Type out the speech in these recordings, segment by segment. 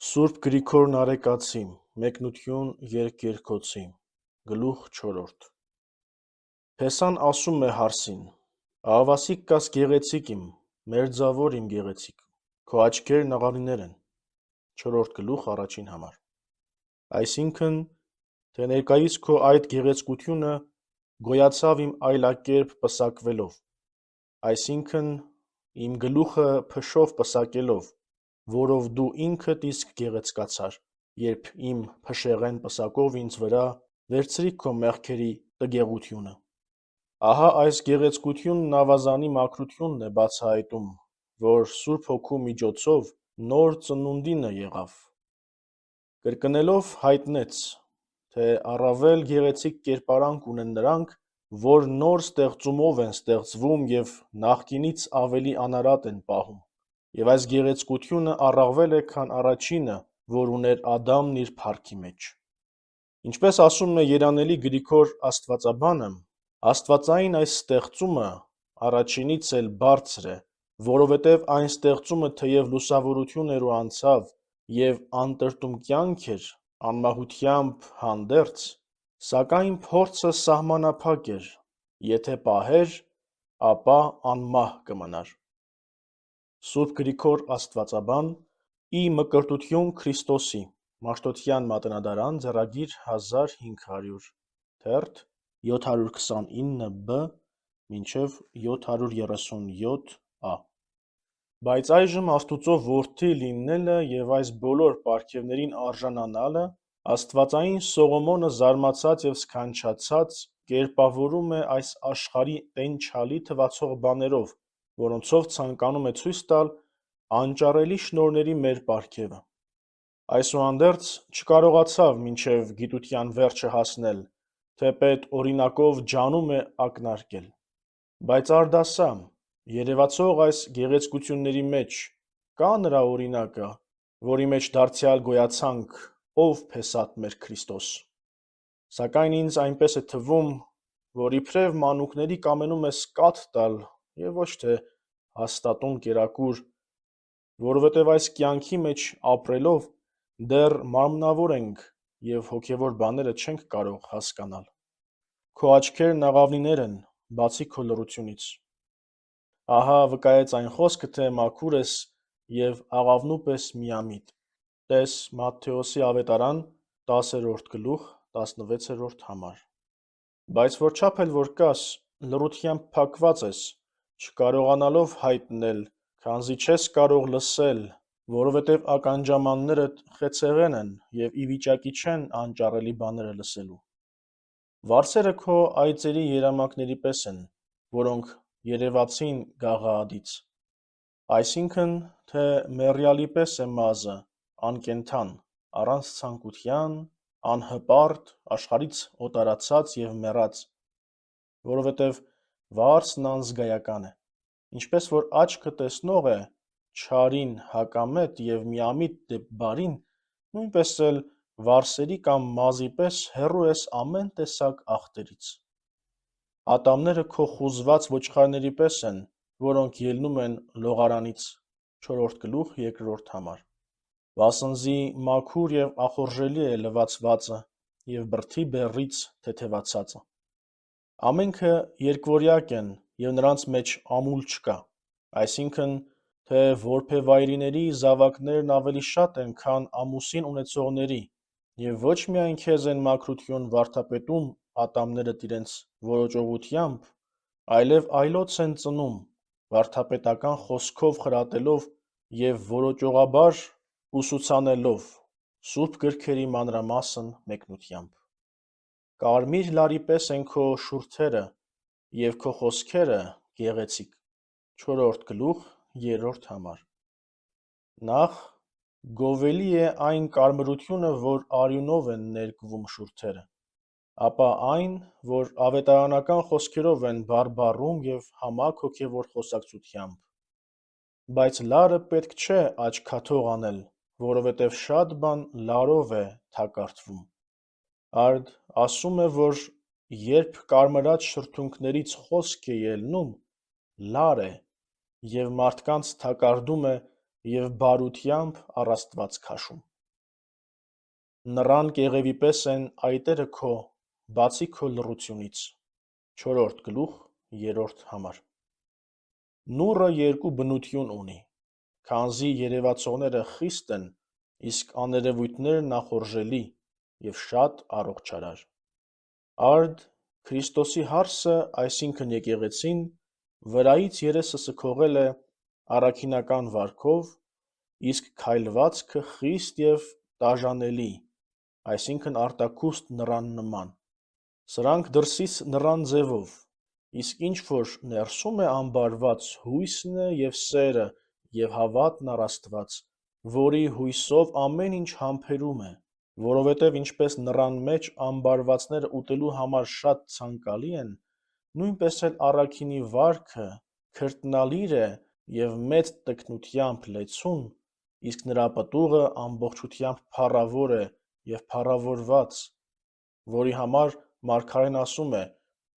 Սուրբ Գրիգոր Նարեկացի, մեկնություն երկերկոցի, գլուխ 4. Փեսան ասում է հարսին. աղավասիկ կաս գեղեցիկ իմ, մերձավոր իմ գեղեցիկ, քո աչքերն աղավնիներ են, 4 գլուխ առաջին համար. Այսինքն, թե ներկայիս քո այդ գեղեցկությունը գոյացավ իմ այլակերպ պսակվելով, այսինքն իմ գլուխը փշով պսակելով, որով դու ինքդ իսկ գեղեցկացար, երբ իմ փշեղեն պսակով ինձ վրա վերցրի քո մեղքերի տգեղությունը։ Ահա այս գեղեցկությունն ավազանի մաքրությունն է բացահայտում, որ Սուրբ Հոգու միջոցով նոր ծնունդինը եղավ։ Կրկնելով հայտնեց, թե առավել գեղեցիկ կերպարանք ունեն նրանք, որ նոր ստեղծումով են ստեղծվում և նախկինից ավելի անարատ են պահում, և այս գեղեցկությունը առավել է, քան առաջինը, որ ուներ Ադամն իր փառքի մեջ։ Ինչպես ասում է երանելի Գրիգոր Աստվածաբանը, աստվածային այս ստեղծումը առաջինից էլ բարձր է, որովհետև այն ստեղծումը թեև լուսավորություն էր ու անցավ, և անտրտում կյանք էր, անմահությամբ հանդերձ, սակայն փորձը սահմանափակ էր, եթե պահեր, ապա անմահ կմնար։ Սուրբ Գրիգոր Աստվածաբան, ի մկրտություն Քրիստոսի, Մաշտոցյան Մատնադարան, ձեռագիր 1500, թերթ 729b մինչև 737a։ Բայց այժմ Աստուծո որդի լինելը և այս բոլոր պարգևներին արժանանալը աստվածային Սողոմոնը զարմացած և սքանչացած կերպավորում է այս աշխարհի տենչալի թվացող բաներով, որոնցով ցանկանում է ցույց տալ անճարելի շնորհների մեր պարգևը։ Այսուհանդերձ չկարողացավ մինչև գիտության վերջը հասնել, թեպետ օրինակով ջանում է ակնարկել։ Բայց արդասա, երևացող այս գեղեցկությունների մեջ կա նրա օրինակը, որի մեջ դարձյալ գոյացանք, ով փեսատ մեր Քրիստոս։ Սակայն ինձ այնպես է թվում, որ իբրև մանուկների կամենում ես կաթ տալ և ոչ թե հաստատուն կերակուր, որովհետև այս կյանքի մեջ ապրելով դեռ մարմնավոր ենք և հոգևոր բաները չենք կարող հասկանալ։ Քո աչքերն աղավնիներ են, բացի քո լռությունից։ Ահա վկայեց այն խոսքը, թե մաքուր ես և աղավնու պես միամիտ։ Տես Մատթեոսի ավետարան 10-րդ գլուխ 16-րդ համար։ Բայց որչափ էլ որ կաս, լռությամբ փակված ես, չկարողանալով հայտնել, քանզի չես կարող լսել, որովհետև ականջամաններդ խեցեղեն են և ի վիճակի չեն անճարելի բաները լսելու։ Վարսերը քո այծերի երամակների պես են, որոնք երևացին Գաղաադից։ Այսինքն, թե մեռյալի պես է մազը, անկենդան, առանց ցանկության, անհպարտ, աշխարհից օտարացած և մեռած, որովհետև վարսն անզգայական է, ինչպես որ աչքը տեսնող է չարին հակամետ և միամիտ դեպ բարին, նույնպես էլ վարսերի կամ մազի պես հեռու ես ամեն տեսակ ախտերից։ Ատամները քո խուզված ոչխարների պես են, որոնք ելնում են լողարանից, 4 գլուխ 2-րդ համար։ Վասնզի մաքուր և ախորժելի է լվացվածը և բրդի բեռից թեթևացածը։ Ամենքը երկվորյակ են և նրանց մեջ ամուլ չկա, այսինքն, թե որբևայրիների զավակներն ավելի շատ են, քան ամուսին ունեցողների, և ոչ միայն քեզ են մաքրություն վարդապետում ատամներդ իրենց որոճողությամբ, այլև այլոց են ծնում, վարդապետական խոսքով խրատելով և որոճողաբար ուսուցանելով, Սուրբ գրքերի մանրամասն մեկնությամբ։ Կարմիր լարի պես են քո շուրթերը և քո խոսքերը գեղեցիկ, 4 գլուխ 3-րդ համար։ Նախ, գովելի է այն կարմրությունը, որ արյունով են ներկվում շուրթերը, ապա այն, որ ավետարանական խոսքերով են բարբառում և համակ հոգևոր խոսակցությամբ։ Բայց լարը պետք չէ աչքաթող անել, որովհետև շատ բան լարով է թակարդվում։ Արդ ասում է, որ երբ կարմրած շրթունքներից խոսք է ելնում, լար է, և մարդկանց թակարդում է և բարությամբ առ Աստված քաշում։ Նռան կեղևի պես են այտերը քո, բացի քո լռությունից։ 4-րդ գլուխ, 3-րդ համար։ Նուռը երկու բնություն ունի, քանզի երևացողները խիստ են, իսկ աներևույթներն նախորժելի և շատ առողջարար։ Արդ Քրիստոսի հարսը, այսինքն եկեղեցին, վրայից երեսը սքողել է առաքինական վարքով, իսկ քայլվածքը խիստ և տաժանելի, այսինքն արտաքուստ նռան նման։ Սրանք դրսից նռան ձևով, իսկ ինչ որ ներսում է ամբարված հույսն է և սերը և հավատն առ Աստված, որի հույսով ամեն ինչ համբերում է, որովհետև ինչպես նռան մեջ ամբարվածները ուտելու համար շատ ցանկալի են, նույնպես էլ առաքինի վարքը քրտնալիր է և մեծ տքնությամբ լեցուն, իսկ նրա պտուղը ամբողջությամբ փառավոր է և փառավորված, որի համար մարգարեն ասում է.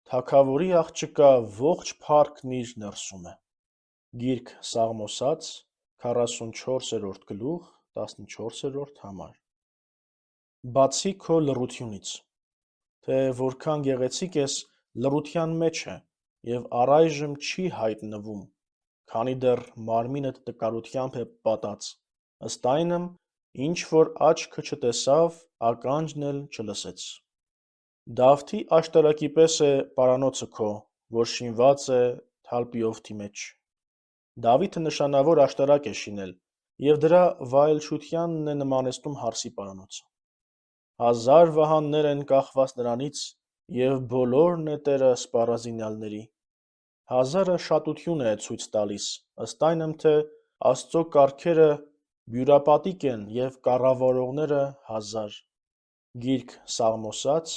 «Թագավորի աղջկա ողջ փառքն իր ներսում է»։ Գիրք Սաղմոսաց, 44-րդ գլուխ, 14-րդ համար։ Բացի քո լռությունից, թե որքան գեղեցիկ ես, լռության մեջ է և առայժմ չի հայտնվում, քանի դեռ մարմինդ տկարությամբ է պատած, ըստ այնմ, ինչ որ աչքը չտեսավ, ականջն էլ չլսեց։ Դավթի աշտարակի պես է պարանոցը քո, որ շինված է թալպիովթի մեջ։ Դավիթը նշանավոր աշտարակ է շինել, և դրա վայելչությանն է նմանեցնում հարսի պարանոցը։ 1000 վահաններ են կախված նրանից, և բոլոր նետերը սպառազինյալների։ 1000-ը շատություն է ցույց տալիս, ըստ այնմ, թե Աստծո կառքերը բյուրապատիկ են և կառավարողները 1000։ Գիրք Սաղմոսաց,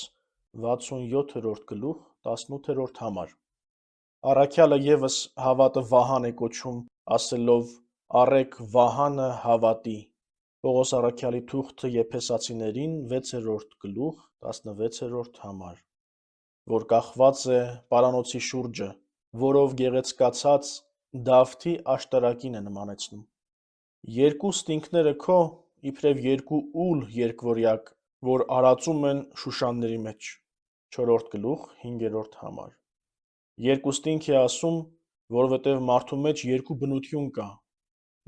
67-րդ գլուխ, 18-րդ համար։ Առաքյալը ևս հավատը վահան է կոչում, ասելով. «Առեք վահանը հավատի»։ Պողոս առաքյալի թուղթը Եփեսացիներին, 6-րդ գլուխ, 16-րդ համար, որ կախված է պարանոցի շուրջը, որով գեղեցկացած Դավթի աշտարակին է նմանեցնում։ Երկու ստինգները քո, իբրև երկու ուլ երկվորյակ, որ արածում են շուշանների մեջ։ 4-րդ գլուխ, 5-րդ համար։ Երկու ստինգ է ասում, որովհետև մարդու մեջ երկու բնություն կա,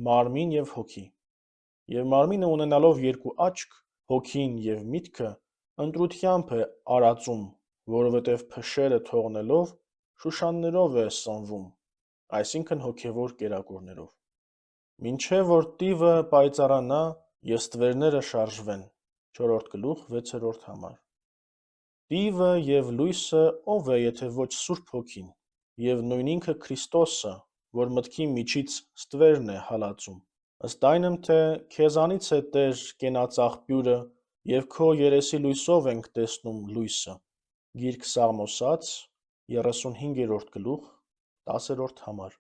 մարմին և հոգի։ Եվ մարմինը ունենալով երկու աչք, հոգին և միտքը ընտրությամբ է արածում, որովհետև փշերը թողնելով շուշաններով է սնվում, այսինքն հոգևոր կերակուրներով։ Մինչև որ տիվը պայծառանա և ստվերները շարժվեն։ 4-րդ գլուխ, 6-րդ համար։ Տիվը և լույսը ով է, եթե ոչ Սուրբ Հոգին, և նույն ինքը Քրիստոսը, որ մտքի միջից ստվերն է հալածում։ Ըստ այնմ, թե քեզանից է Տեր կենացաղբյուրը, և քո երեսի լույսով ենք տեսնում լույսը։ Գիրք Սաղմոսաց, 35-րդ գլուխ, 10-րդ համար։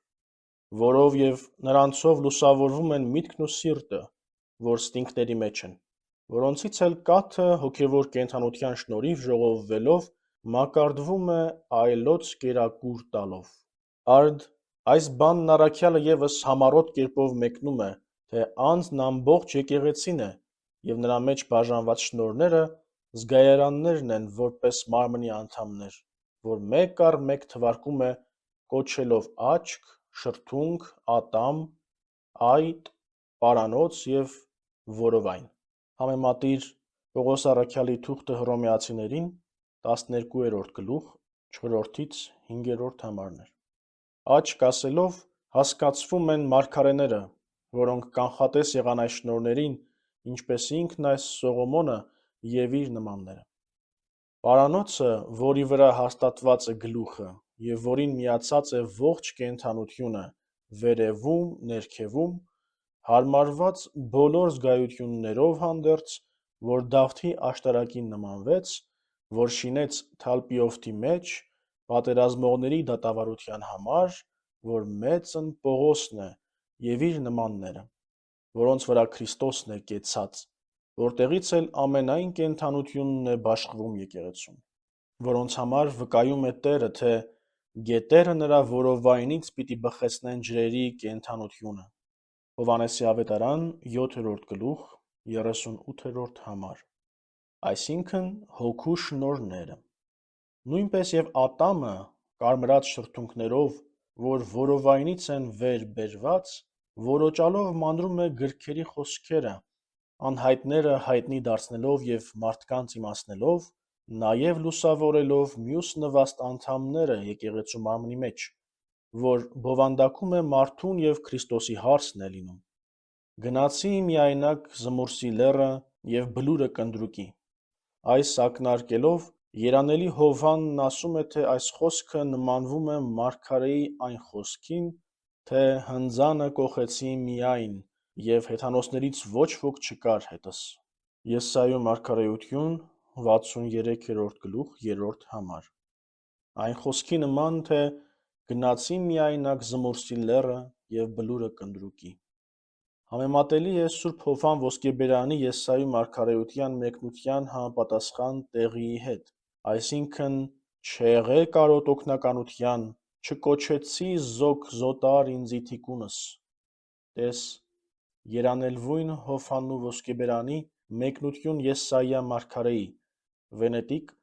Որով և նրանցով լուսավորվում են միտքն ու սիրտը, որ ստինգների մեջ են, որոնցից էլ կաթը հոգևոր կենդանության շնորհիվ ժողովվելով մակարդվում է այլոց կերակուր տալով։ Արդ այս բանն առաքյալը ևս համառոտ կերպով մեկնում է, թե անձն ամբողջ եկեղեցին է, և նրա մեջ բաժանված շնորհները զգայարաններն են որպես մարմնի անդամներ, որ մեկ առ մեկ թվարկում է կոչելով աչք, շրթունք, ատամ, այտ, պարանոց և որովայն։ Համեմատիր Պողոս առաքյալի թուղթը Հռոմեացիներին, 12-րդ գլուխ, 4-ից 5-րդ համարներ։ Աչք ասելով հասկացվում են մարգարեները, որոնք կանխատես եղան այս շնորհներին, ինչպես ինքն այս Սողոմոնը և իր նմանները։ Պարանոցը, որի վրա հաստատված է գլուխը, և որին միացած է ողջ կենդանությունը, վերևում, ներքևում, հարմարված բոլոր զգայություններով հանդերձ, որ Դավթի աշտարակին նմանվեց, որ շինեց թալպիովթի մեջ, պատերազմողների դատավարության համար, որ մեծն Պողոսն է և իր նմանները, որոնց վրա Քրիստոսն է կեցած, որտեղից էլ ամենայն կենդանությունն է բաշխվում եկեղեցուն, որոնց համար վկայում է Տերը, թե գետերը նրա որովայնից պիտի բխեցնեն ջրերի կենդանությունը։ Հովհաննեսի ավետարան, 7-րդ գլուխ, 38-րդ համար։ այսինքն հոգու շնորհները։ Նույնպես եւ Ատամը կարմրած շրթունքներով, որ որովայնից են վեր բերված, որոճալով մանրում է գրքերի խոսքերը, անհայտները հայտնի դարձնելով եւ մարդկանց իմացնելով, նաեւ լուսավորելով մյուս նվաստ անդամները եկեղեցու մարմնի մեջ, որ բովանդակում է մարդուն եւ Քրիստոսի հարսն է լինում։ Գնացի միայնակ զմուրսի լեռը եւ բլուրը կնդրուկի։ Այս ակնարկելով Երանելի Հովհաննն ասում է, թե այս խոսքը նմանվում է մարգարեի այն խոսքին, թե հնձանը կոխեցի միայն, եւ հեթանոսներից ոչ ոք չկար հետս։ Եսայու մարգարեություն 63-րդ գլուխ 3-րդ համար։ Այն խոսքի նման, թե գնացի միայնակ զմուրսի լեռը եւ բլուրը կնդրուկի։ Համեմատելի է Սուրբ Հովհան ոսկեբերանի Եսայու մարգարեության մեկնության համապատասխան տեղիի հետ, այսինքն չեղե կարոտ օգնականության, չկոչեցի զոք զոտար ինձի թիկունս։ Տես Երանելվույն Հովհաննու ոսկեբերանի մեկնություն Եսայիա մարգարեի, Վենետիկ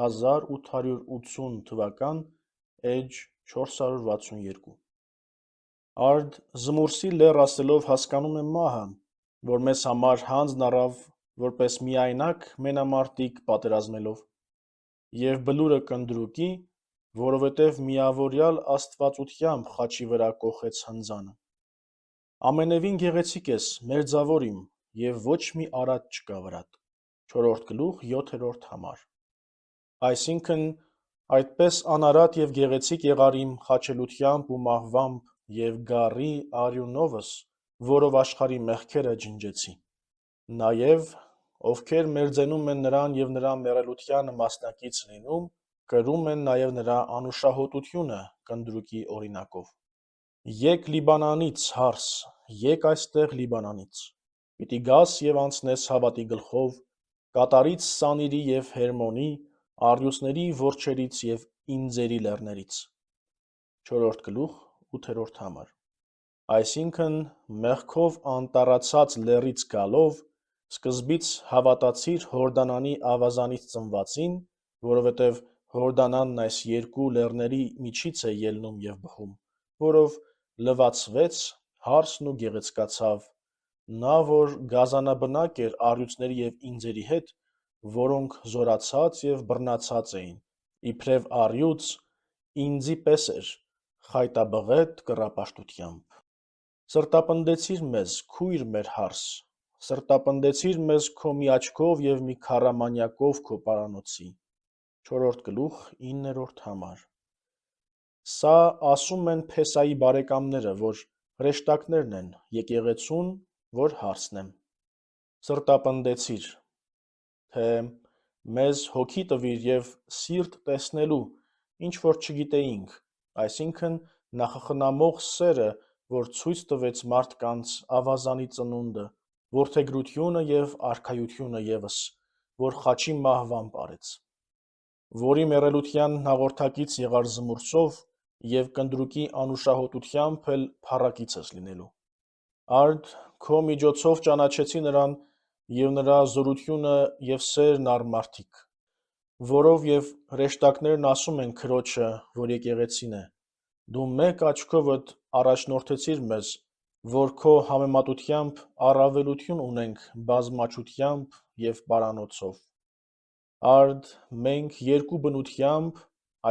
1880 թվական, էջ 462։ Արդ զմուրսի լեռ ասելով հասկանում է մահը, որ մեզ համար հանձն առավ որպես միայնակ մենամարտիկ պատերազմելով, եւ բլուրը կնդրուկի, որովհետև միավորյալ աստվածությամբ խաչի վրա կոխեց հնձանը։ Ամենևին գեղեցիկ ես, մերձավոր իմ, եւ ոչ մի արատ չկա վրատ։ 4-րդ գլուխ 7-րդ համար։ Այսինքն այդպես անարատ եւ գեղեցիկ եղար իմ խաչելությամբ ու մահվամբ եւ գառի արյունովս, որով աշխարհի մեղքերը ջնջեցի։ Նաեւ ովքեր մերձենում են նրան եւ նրա մեռելությանը մասնակից լինում, կրում են նաեւ նրա անուշահոտությունը կնդրուկի օրինակով։ Եկ Լիբանանից հարս, եկ այստեղ Լիբանանից։ Պիտի գաս եւ անցնես հավատի գլխով, կատարից Սանիրի եւ Հերմոնի, առյուծների որջերից եւ ինձերի լեռներից։ 4-րդ գլուխ 8-րդ համար։ Այսինքն մեղքով անտառացած լեռից գալով, սկզբից հավատացիր Հորդանանի ավազանից ծնվածին, որովհետև Հորդանանն այս երկու լեռների միջից է ելնում եւ բխում, որով լվացվեց հարսն ու գեղեցկացավ, նա որ գազանաբնակ էր առյուծների եւ ինձերի հետ, որոնք զորացած եւ բռնացած էին, իբրև առյուծ ինձի պես էր, խայտաբղետ կռապաշտությամբ։ Սրտապնդեցիր մեզ, քույր մեր հարս, սրտապնդեցիր մեզ քո մի աչքով եւ մի քառամանյակով քո պարանոցի։ 4-րդ գլուխ 9-րդ համար։ Սա ասում են Փեսայի բարեկամները, որ հրեշտակներն են, եկեղեցուն, որ հարսն եմ։ Սրտապնդեցիր, թե մեզ հոգի տվիր եւ սիրտ տեսնելու, ինչ որ չգիտեինք, այսինքն նախախնամող սերը, որ ցույց տվեց մարդկանց ավազանի ծնունդը, որդեգրությունը եւ արքայությունը եւս, որ խաչի մահվամբ արեց, որի մեռելության հաղորդակից եղար զմուրսով եւ կնդրուկի անուշահոտությամբ էլ փառակիցս լինելու։ Արդ քո միջոցով ճանաչեցի նրան եւ նրա զորությունը եւ սերն առ մարդիկ, որով եւ հրեշտակներն ասում են քրոջը, որ եկեղեցին է, դու մեկ աչքովդ առաջնորդեցիր մեզ, որ քո համեմատությամբ առավելություն ունենք բազմաչությամբ եւ պարանոցով։ Արդ մենք երկու բնությամբ,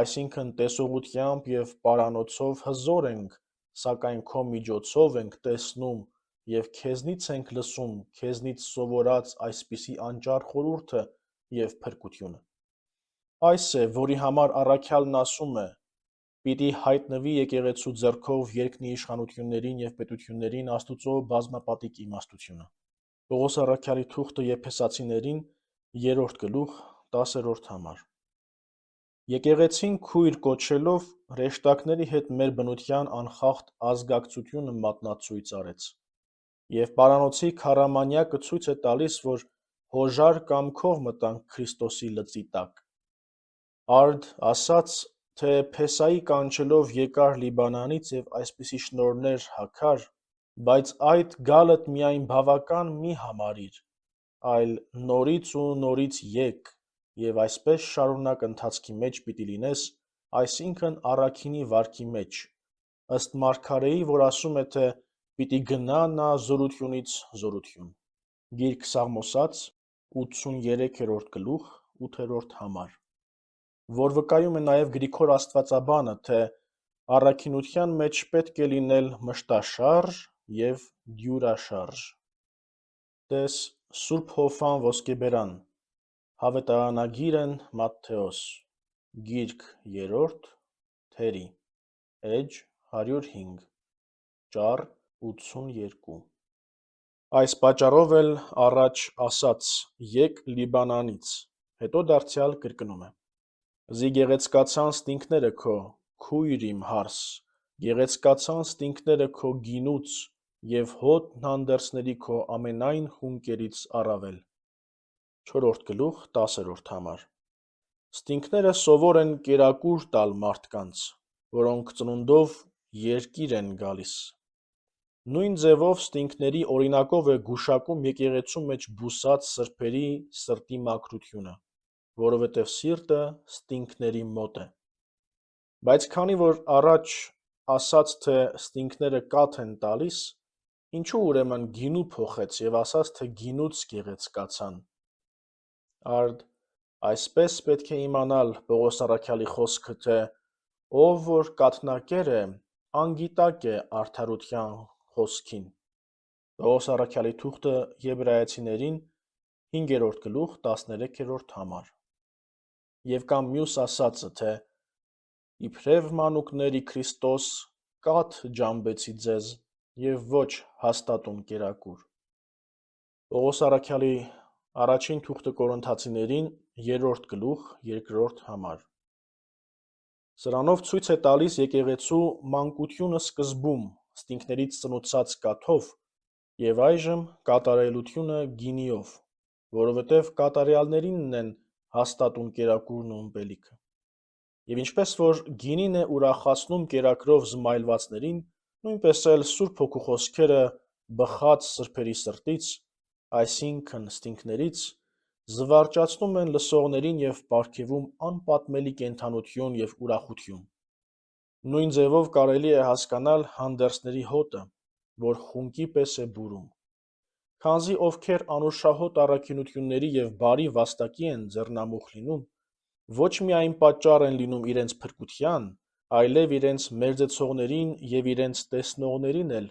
այսինքն տեսողությամբ եւ պարանոցով հզոր ենք, սակայն քո միջոցով ենք տեսնում եւ քեզնից ենք լսում քեզնից սովորած այսպիսի անճար խորհուրդը եւ փրկությունը։ Այս է, որի համար առաքյալն ասում է. պիտի հայտնվի եկեղեցու ձեռքով երկնի իշխանություններին եւ պետություններին Աստուծո բազմապատիկ իմաստությունը։ Պողոս առաքյալի թուղթը Եփեսացիներին 3-րդ գլուխ 10-րդ համար։ Եկեղեցին քույր կոչելով հրեշտակների հետ մեր բնության անխախտ ազգակցությունը մատնացույց արեց։ Եվ պարանոցի քառամանյակը ցույց է տալիս, որ հոժար կամքով մտանք Քրիստոսի լծի տակ։ Արդ ասաց, թե Փեսայի կանչելով եկար Լիբանանից եւ այսպիսի շնորհներ հագար, բայց այդ գալդ միայն բավական մի համարիր, այլ նորից ու նորից եկ, և այսպես շարունակ ընթացքի մեջ պիտի լինես, այսինքն առաքինի վարքի մեջ, ըստ մարգարեի, որ ասում է, թե պիտի գնա նա զորությունից զորություն։ Գիրք Սաղմոսաց 83-րդ գլուխ 8-րդ համար, որ վկայում է նաև Գրիգոր Աստվածաբանը, թե առաքինության մեջ պետք է լինել մշտաշարժ և դյուրաշարժ։ Տես Սուրբ Հովհան Ոսկեբերան, Հավետարանագիրն Մատթեոս, Գիրք 3, Թերի, էջ 105, ճառ 82։ Այս պատճառով էլ առաջ ասաց. «Եկ Լիբանանից», հետո դարձյալ կրկնում է. «Զի գեղեցկացան ստինքները քո, քույր իմ հարս, գեղեցկացան ստինքները քո գինուց, և հոտն հանդերձների քո ամենայն խունկերից առավել»։ 4-րդ գլուխ 10-րդ համար։ Ստինքները սովոր են կերակուր տալ մարդկանց, որոնք ծնունդով երկիր են գալիս։ Նույն ձևով ստինքների օրինակով է գուշակում եկեղեցու մեջ բուսած սրբերի սրտի մաքրությունը, որովհետև սիրտը ստինքների մոտ է։ Բայց քանի որ առաջ ասաց, թե ստինքները կաթ են տալիս, ինչու ուրեմն գինու փոխեց և ասաց, թե գինուց գեղեցկացան։ Արդ այսպես պետք է իմանալ Պողոս առաքյալի խոսքը, թե ով որ կաթնակեր է, անգիտակ է արդարության խոսքին։ Պողոս առաքյալի թուղթը Եբրայեցիներին 5-րդ գլուխ 13-րդ համար։ Եվ կամ մյուս ասածը, թե իբրև մանուկների Քրիստոս կաթ ջամբեցի ձեզ և ոչ հաստատուն կերակուր։ Պողոս առաքյալի առաջին թուղթը Կորինթացիներին 3-րդ գլուխ 2-րդ համար։ Սրանով ցույց է տալիս եկեղեցու մանկությունը սկզբում ստինքներից ծնուցած կաթով և այժմ կատարելությունը գինիով, որովհետև կատարյալներինն են հաստատուն կերակուրն ու ըմպելիքը։ Եվ ինչպես որ գինին է ուրախացնում կերակրով զմայլվածներին, նույնպես էլ Սուրբ Հոգու խոսքերը բխած սրբերի սրտից, այսինքն ստինքներից, զվարճացնում են լսողներին և պարգևում անպատմելի կենդանություն և ուրախություն։ Նույն ձևով կարելի է հասկանալ հանդերձների հոտը, որ խունկի պես է բուրում։ Քանզի ովքեր անուշահոտ առաքինությունների և բարի վաստակի են ձեռնամուխ լինում, ոչ միայն պատճառ են լինում իրենց փրկության, այլև իրենց մերձեցողներին և իրենց տեսնողներին էլ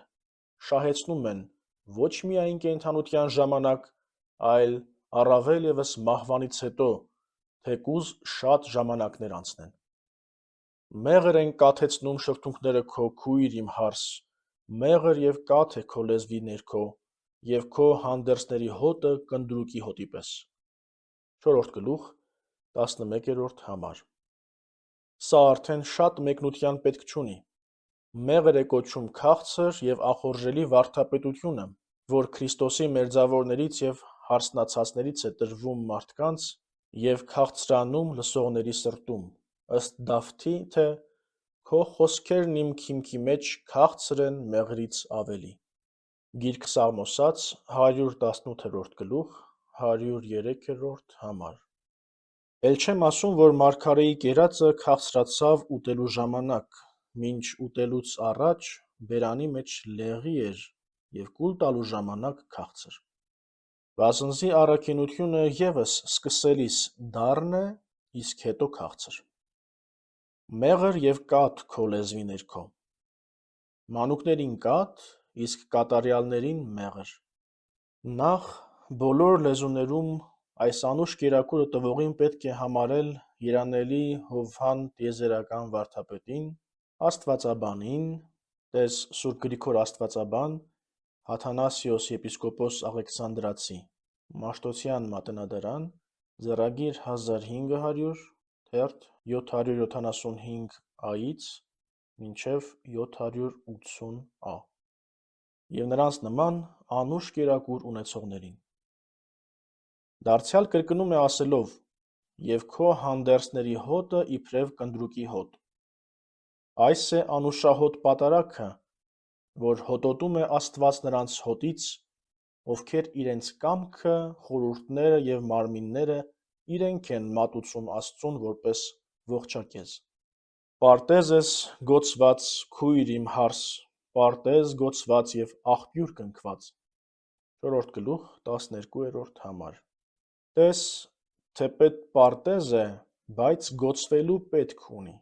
շահեցնում են ոչ միայն կենդանության ժամանակ, այլ առավել ևս մահվանից հետո, թեկուզ շատ ժամանակներ անցնեն։ Մեղր են կաթեցնում շրթունքները քո, քույր իմ հարս, մեղր և կաթ է քո լեզվի ներքո, և քո հանդերձների հոտը կնդրուկի հոտի պես։ 4-րդ գլուխ 11-րդ համար։ Սա արդեն շատ մեկնության պետք չունի։ Մեղր է կոչում քաղցր և ախորժելի վարդապետությունը, որ Քրիստոսի մերձավորներից և հարսնացածներից է տրվում մարդկանց և քաղցրանում լսողների սրտում, ըստ Դավթի, թե «Քո խոսքերն իմ քիմքի մեջ քաղցր են մեղրից ավելի»։ Գիրք Սաղմոսաց 118-րդ գլուխ 103-րդ համար։ Էլ չեմ ասում, որ մարգարեի կերածը քաղցրացավ ուտելու ժամանակ, մինչ ուտելուց առաջ բերանի մեջ լեղի էր և կուլ տալու ժամանակ քաղցր։ Վասնզի առաքինությունը ևս սկսելիս դառն է, իսկ հետո քաղցր։ Մեղր և կաթ քո լեզվի ներքո։ Մանուկներին կաթ, իսկ կատարյալներին մեղր։ Նախ, բոլոր լեզուներում այս անուշ կերակուրը տվողին պետք է համարել երանելի Հովհան տիեզերական վարդապետին, աստվածաբանին, տես Սուրբ Գրիգոր Աստվածաբան, Աթանասիոս եպիսկոպոս Աղեքսանդրացի, Մաշտոցյան մատենադարան, ձեռագիր 1500, թերթ 775-ից մինչև 780-ա և նրանց նման անուշ կերակուր ունեցողներին։ Դարձյալ կրկնում է ասելով. «Եվ քո հանդերձների հոտը իբրև կնդրուկի հոտ»։ Այս է անուշահոտ պատարագը, որ հոտոտում է Աստված նրանց հոտից, ովքեր իրենց կամքը, խորհուրդները և մարմինները իրենք են մատուցում Աստծուն որպես ողջակեզ։ Պարտեզ ես գոցված, քույր իմ հարս, պարտեզ գոցված և աղբյուր կնքված։ 4-րդ գլուխ 12-րդ համար։ Տես, թեպետ պարտեզ է, բայց գոցվելու պետք ունի,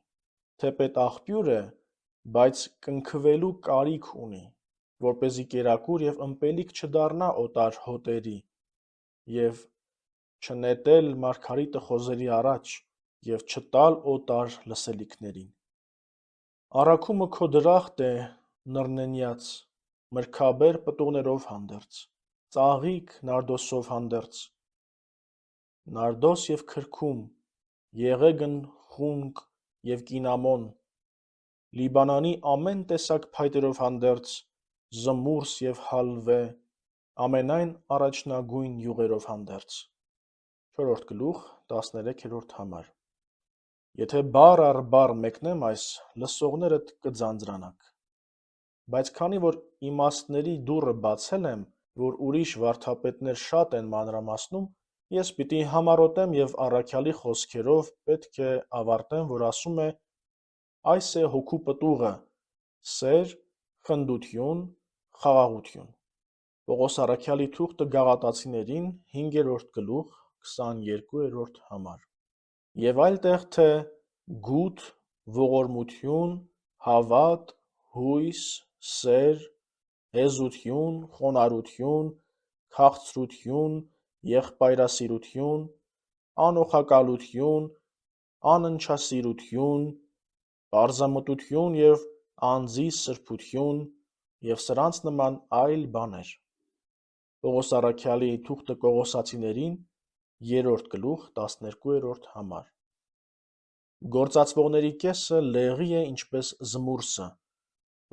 թեպետ աղբյուր է, բայց կնքվելու կարիք ունի, որպեսզի կերակուր և ըմպելիք չդառնա օտար հոտերի և չնետել մարգարիտը խոզերի առաջ և չտալ օտար լսելիքներին։ Առաքումը քո դրախտ է նռնենյաց, մրգաբեր պտուղներով հանդերձ, ծաղիկ նարդոսով հանդերձ, նարդոս և քրքում, եղեգն խունկ և կինամոն, Լիբանանի ամեն տեսակ փայտերով հանդերձ, զմուրս և հալվե, ամենայն առաջնագույն յուղերով հանդերձ։ 4-րդ գլուխ 13-րդ համար։ Եթե բառ առ բառ մեկնեմ այս, լսողներդ կձանձրանաք, բայց քանի որ իմաստների դուռը բացել եմ, որ ուրիշ վարդապետներ շատ են մանրամասնում, ես պիտի համառոտեմ և առաքյալի խոսքերով պետք է ավարտեմ, որ ասում է. այս է հոգու պտուղը, սեր, խնդություն, խաղաղություն։ Պողոս առաքյալի թուղթը Գաղատացիներին 5-րդ գլուխ 22-րդ համար։ Եվ այլ տեղ թե գութ, ողորմություն, հավատ, հույս, սեր, հեզություն, խոնարհություն, քաղցրություն, եղբայրասիրություն, անօխակալություն, անընչասիրություն, պարզամտություն և անձի սրբություն և սրանց նման այլ բաներ։ Պողոս առաքյալի թուղթը Կողոսացիներին 3-րդ գլուխ 12-րդ համար։ Գործածվողների կեսը լեղի է ինչպես զմուրսը,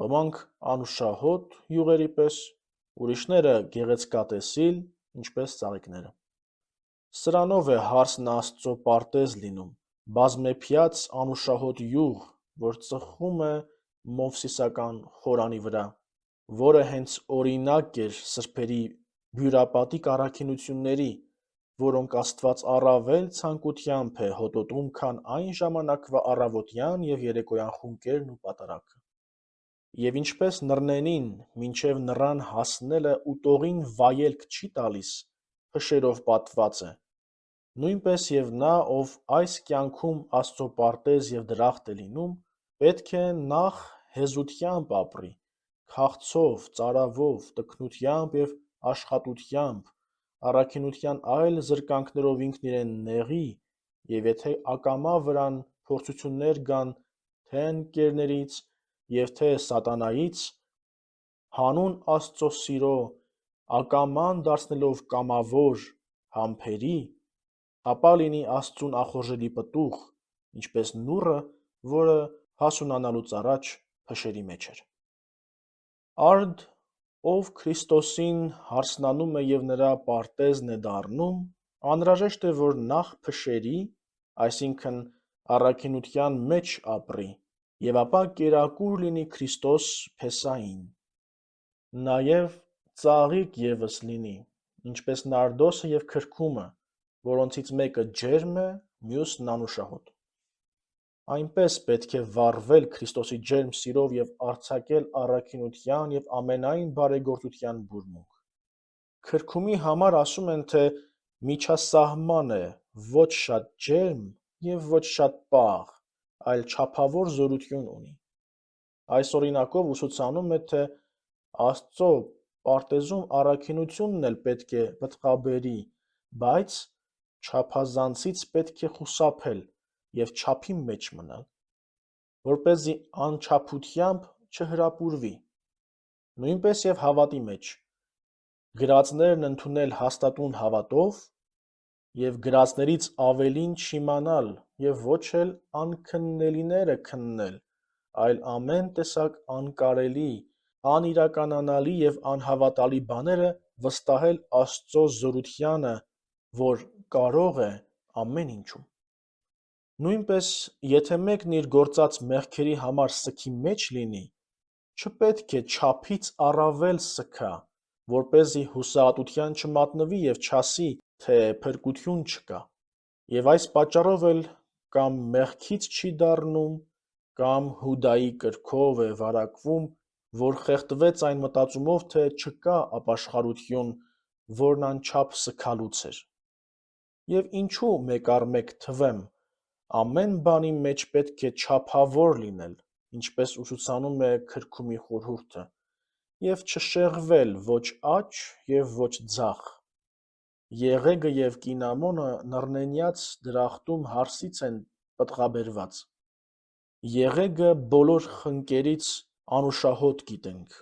ոմանք անուշահոտ յուղերի պես, ուրիշները գեղեցկատեսիլ, ինչպես ծաղիկները։ Սրանով է հարսն Աստծո պարտեզ լինում, բազմեփյաց անուշահոտ յուղ, որ ծխում է Մովսիսական խորանի վրա, որը հենց օրինակ էր սրբերի բյուրապատիկ առաքինությունների, որոնք Աստված առավել ցանկությամբ է հոտոտում, քան այն ժամանակվա առավոտյան և երեկոյան խունկերն ու պատարագը։ Եվ ինչպես նռնենին մինչև նռան հասնելը ուտողին վայելք չի տալիս, փշերով պատված է, նույնպես և նա, ով այս կյանքում Աստծո պարտեզ և դրախտ է լինում, պետք է նախ հեզությամբ ապրի, քաղցով, ծարավով, տքնությամբ և աշխատությամբ, առաքինության այլ զրկանքներով ինքն իրեն նեղի, և եթե ակամա վրան փորձություններ գան թե՛ ընկերներից և թե՛ սատանայից, հանուն Աստծո սիրո ակաման դարձնելով կամավոր, համբերի, ապա լինի Աստծուն ախորժելի պտուղ, ինչպես նուռը, որը հասունանալուց առաջ փշերի մեջ էր։ Արդ, ով Քրիստոսին հարսնանում է և նրա պարտեզն է դառնում, անհրաժեշտ է, որ նախ փշերի, այսինքն առաքինության մեջ ապրի, և ապա կերակուր լինի Քրիստոս փեսային։ Նաև ծաղիկ ևս լինի, ինչպես նարդոսը և քրքումը, որոնցից մեկը ջերմ է, մյուսն անուշահոտ։ Այնպես պետք է վառվել Քրիստոսի ջերմ սիրով և արձակել առաքինության և ամենայն բարեգործության բուրմունք։ Քրքումի համար ասում են, թե միջասահման է, ոչ շատ ջերմ և ոչ շատ պաղ, այլ չափավոր զորություն ունի։ Այս օրինակով ուսուցանում է, թե Աստծո պարտեզում առաքինությունն էլ պետք է պտղաբերի, բայց չափազանցից պետք է խուսափել և չափի մեջ մնալ, որպեսզի անչափությամբ չհրապուրվի։ Նույնպես և հավատի մեջ, գրածներն ընդունել հաստատուն հավատով և գրածներից ավելին չիմանալ և ոչ էլ անքննելիները քննել, այլ ամեն տեսակ անկարելի, անիրականանալի և անհավատալի բաները վստահել Աստծո զորությանը, որ կարող է ամեն ինչում։ Նույնպես, եթե մեկն իր գործած մեղքերի համար սգի մեջ լինի, չպետք է չափից առավել սգա, որպեսզի հուսահատության չմատնվի և չասի, թե փրկություն չկա, և այս պատճառով էլ կամ մեղքից չի դառնում, կամ Հուդայի կրքով է վարակվում, որ խեղդվեց այն մտածումով, թե չկա ապաշխարություն, որն անչափ սգալուց էր։ Եվ ինչու մեկ առ մեկ թվեմ, ամեն բանի մեջ պետք է չափավոր լինել, ինչպես ուսուցանում է քրքումի խորհուրդը, և չշեղվել ոչ աջ և ոչ ձախ։ Եղեգը և կինամոնը նռնենյաց դրախտում հարսից են պտղաբերված։ Եղեգը բոլոր խնկերից անուշահոտ գիտենք,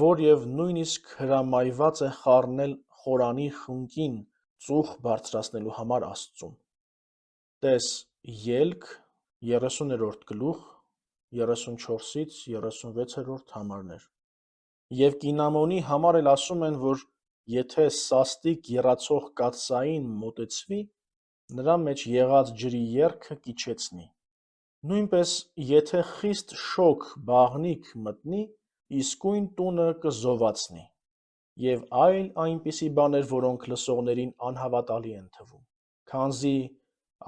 որ և նույնիսկ հրամայված է խառնել խորանի խնկին ծուխ բարձրացնելու համար Աստծուն։ Տես Ելք 30-րդ գլուխ 34-36 համարներ։ Եվ կինամոնի համար էլ ասում են, որ եթե սաստիկ եռացող կաթսային մոտեցվի, նրա մեջ եղած ջրի եռքը կիջեցնի։ Նույնպես եթե խիստ շոգ բաղնիք մտնի, իսկույն տունը կզովացնի։ Եվ այլ այնպիսի բաներ, որոնք լսողներին անհավատալի են թվում։ Քանզի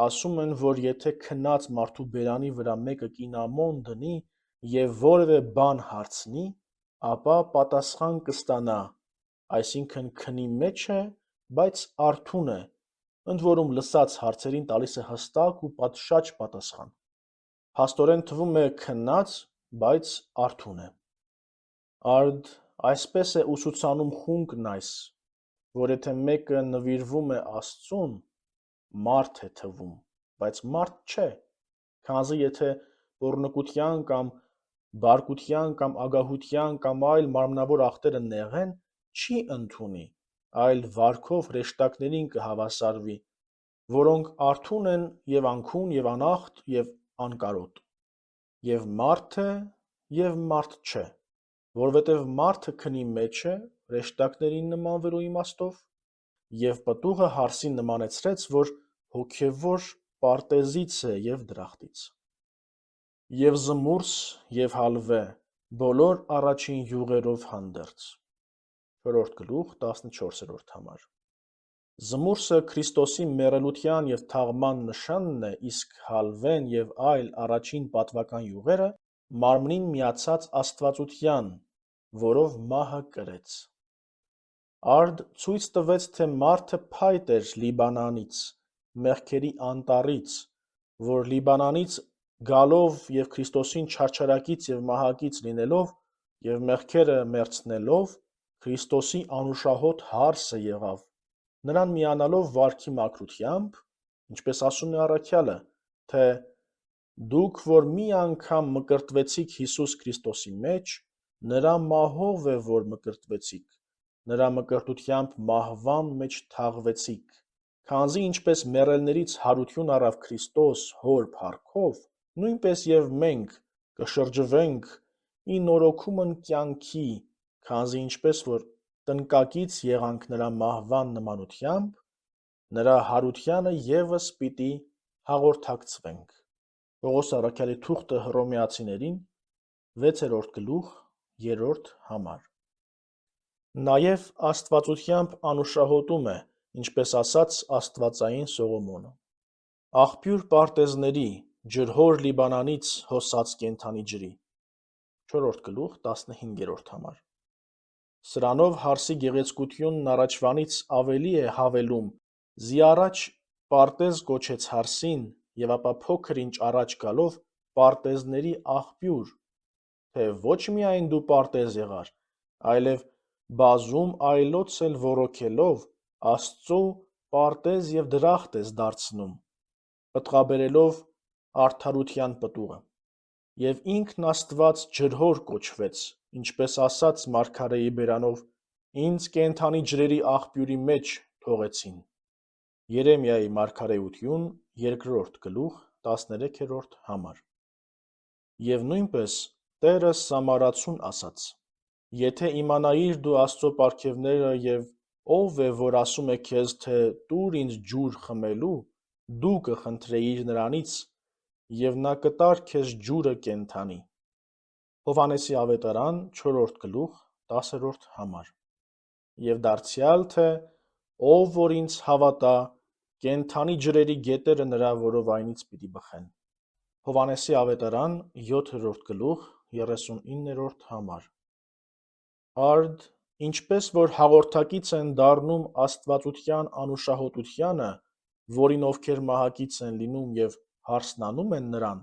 ասում են, որ եթե քնած մարդու բերանի վրա մեկը կինամոն դնի և որևէ բան հարցնի, ապա պատասխան կստանա, այսինքն քնի մեջ է, բայց արթուն է, ընդ որում լսած հարցերին տալիս է հստակ ու պատշաճ պատասխան։ Փաստորեն թվում է քնած, բայց արթուն է։ Արդ այսպես է ուսուցանում խունկն այս, որ եթե մեկը նվիրվում է Աստծուն, մարդ է թվում, բայց մարդ չէ, քանզի եթե պոռնկության կամ բարկության կամ ագահության կամ այլ մարմնավոր ախտերը նեղեն, չի ընդունի, այլ վարքով հրեշտակներին կհավասարվի, որոնք արթուն են և անքուն և անախտ և անկարոտ։ Եվ մարդ է, և մարդ չէ, որովհետև մարդը քնի մեջ է հրեշտակներին նմանվելու իմաստով, և պտուղը հարսին նմանեցրեց, որ հոգևոր պարտեզից է և դրախտից։ Եվ զմուրս և հալվե, բոլոր առաջին յուղերով հանդերձ։ 4 գլուխ 14 համար։ Զմուրսը Քրիստոսի մեռելության և թաղման նշանն է, իսկ հալվեն և այլ առաջին պատվական յուղերը մարմնին միացած աստվածության, որով մահը կրեց։ Արդ ցույց տվեց, թե մարդը փայտ էր Լիբանանից, մեղքերի անտառից, որ Լիբանանից գալով և Քրիստոսին չարչարակից և մահակից լինելով և մեղքերը մեռցնելով, Քրիստոսի անուշահոտ հարսը եղավ, նրան միանալով վարքի մաքրությամբ, ինչպես ասում է առաքյալը, թե «Դուք, որ մի անգամ մկրտվեցիք Հիսուս Քրիստոսի մեջ, նրա մահով է, որ մկրտվեցիք, նրա մկրտությամբ մահվան մեջ թաղվեցիք, քանզի ինչպես մեռելներից հարություն առավ Քրիստոս Հոր փառքով, նույնպես և մենք կշրջվենք ի նորոգումն կյանքի, քանզի ինչպես որ տնկակից եղանք նրա մահվան նմանությամբ, նրա հարությանը ևս պիտի հաղորդակցվենք»։ Պողոս առաքյալի թուղթը Հռոմեացիներին 6-րդ գլուխ 3 համար։ Նաև աստվածությամբ անուշահոտում է, ինչպես ասաց աստվածային Սողոմոնը. «Աղբյուր պարտեզների, ջրհոր Լիբանանից հոսած կենդանի ջրի» 4 գլուխ 15 համար։ Սրանով հարսի գեղեցկությունն առաջվանից ավելի է հավելում, զի առաջ պարտեզ կոչեց հարսին և ապա փոքր ինչ առաջ գալով պարտեզների աղբյուր, թե ոչ միայն դու պարտեզ եղար, այլև բազում այլոց էլ ոռոգելով Աստծու պարտեզ և դրախտ ես դարձնում, պտղաբերելով արդարության պտուղը։ Եվ ինքն Աստված ջրհոր կոչվեց, ինչպես ասաց մարգարեի բերանով. «Ինձ կենդանի ջրերի աղբյուրի մեջ թողեցին» Երեմիայի մարգարեություն 2 գլուխ 13 համար։ Եվ նույնպես Տերը Սամարացուն ասաց. «Եթե իմանայիր դու Աստծո պարգևները և ով է, որ ասում է քեզ, թե տուր ինձ ջուր խմելու, դու կխնդրեիր նրանից, և նա կտար քեզ ջուրը կենդանի»։ Հովհաննեսի ավետարան 4 գլուխ 10 համար։ եւ դարձյալ թե ով որ ինձ հավատա, կենդանի ջրերի գետերը նրա որովայնից պիտի բխեն։ Հովհաննեսի ավետարան 7-րդ գլուխ 39-րդ համար։ Արդ, ինչպես որ հաղորդակից են դառնում աստվածության անուշահոտությանը, որին ովքեր մահակից են լինում եւ հարսնանում են նրան,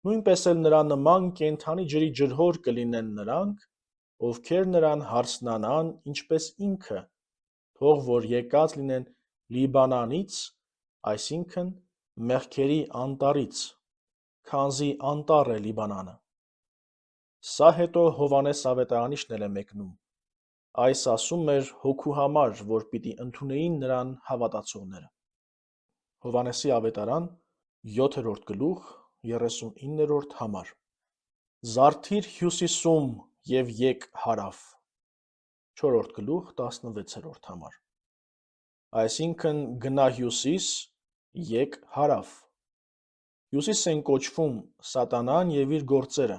նույնպես էլ նրա նման կենդանի ջրի ջրհոր կլինեն նրանք, ովքեր նրան հարսնանան, ինչպես ինքը, թող որ եկած լինեն Լիբանանից, այսինքն մեղքերի անտառից, քանզի անտառ է Լիբանանը։ Սա հետո Հովհաննես ավետարանիչն էլ է մեկնում, այս ասում էր հոգու համար, որ պիտի ընդունեին նրան հավատացողները։ Հովհաննեսի ավետարան 7-րդ գլուխ 39-րդ համար։ Զարթիր հյուսիսում եւ եկ հարավ 4-րդ գլուխ 16-րդ համար։ Այսինքն գնա հյուսիս, եկ հարավ։ Հյուսիս են կոչվում Սատանան եւ իր գործերը,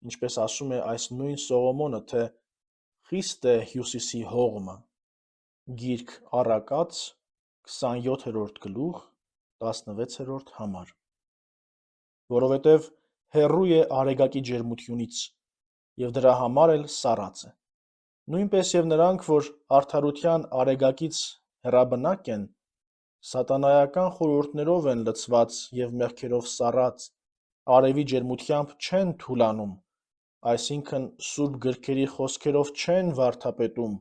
ինչպես ասում է այս նույն Սողոմոնը, թե խիստ է հյուսիսի հողմը։ Գիրք Առակաց 27-րդ գլուխ 16-րդ համար։ Որովհետև հեռու է արեգակի ջերմությունից, եւ դրա համար էլ սառած է։ Նույնպես եւ նրանք, որ արդարության արեգակից հեռաբնակ են, սատանայական խորհուրդներով են լցված եւ մեղքերով սառած, արևի ջերմությամբ չեն թուլանում, այսինքն սուրբ գրքերի խոսքերով չեն վարդապետում,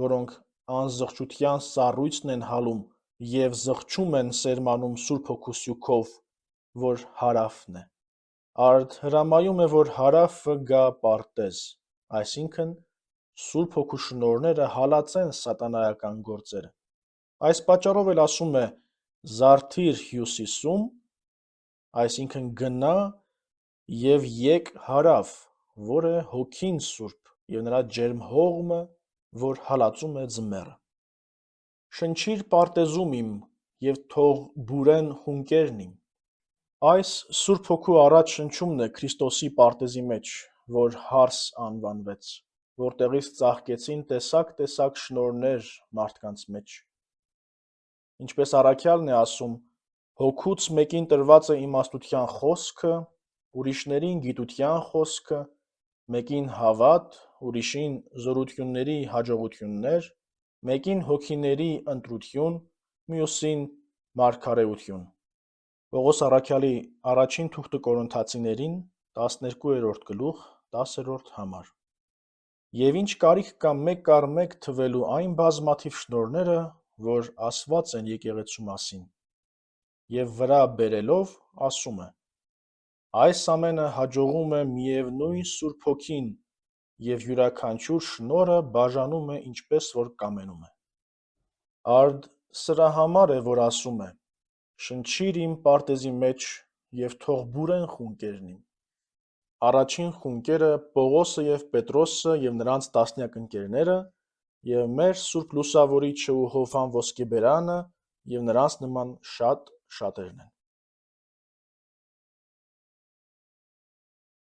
որոնք անզղջության սառույցն են հալում եւ զղջում են սերմանում Սուրբ Հոգու սյուքով, որ հարավն է։ Արդ հրամայում է, որ հարավը գա պարտեզ, այսինքն Սուրբ Հոգու շնորհները հալածեն սատանայական գործերը։ Այս պատճառով էլ ասում է զարթիր հյուսիսում, այսինքն գնա եւ եկ հարավ, որ է հոգին Սուրբ եւ նրա ջերմ հողմը, որ հալածում է ձմեռը։ Շնչիր պարտեզում իմ եւ թող բուրեն խունկերն իմ։ Այս Սուրբ Հոգու առաջ շնչումն է Քրիստոսի պարտեզի մեջ, որ հարս անվանվեց, որտեղից ծաղկեցին տեսակ շնորհներ մարդկանց մեջ։ Ինչպես առաքյալն է ասում, հոգուց մեկին տրված է իմաստության խոսքը, ուրիշներին գիտության խոսքը, մեկին հավատ, ուրիշին զորությունների հաջողություններ, մեկին հոգիների ընտրություն, մյուսին մարգարեություն։ Պողոս առաքյալի առաջին թուղթը Կորինթացիներին 12-րդ գլուխ 10-րդ համար։ Եվ ինչ կարիք կա մեկ առ մեկ թվելու այն բազմաթիվ շնորհները, որ ասված են եկեղեցու մասին, եւ վրա բերելով ասում է. այս ամենը հաջողում է միևնույն Սուրբ Հոգին եւ յուրաքանչյուր շնորհը բաժանում է ինչպես որ կամենում է։ Արդ սրա համար է, որ ասում է. շնչիր իմ պարտեզի մեջ եւ թող բուրեն խունկերն իմ։ Առաջին խունկերը Պողոսը եւ Պետրոսը եւ նրանց տասնյակ ընկերները եւ մեր Սուրբ Լուսավորիչը ու Հովհան Ոսկեբերանը եւ նրանց նման շատերն են։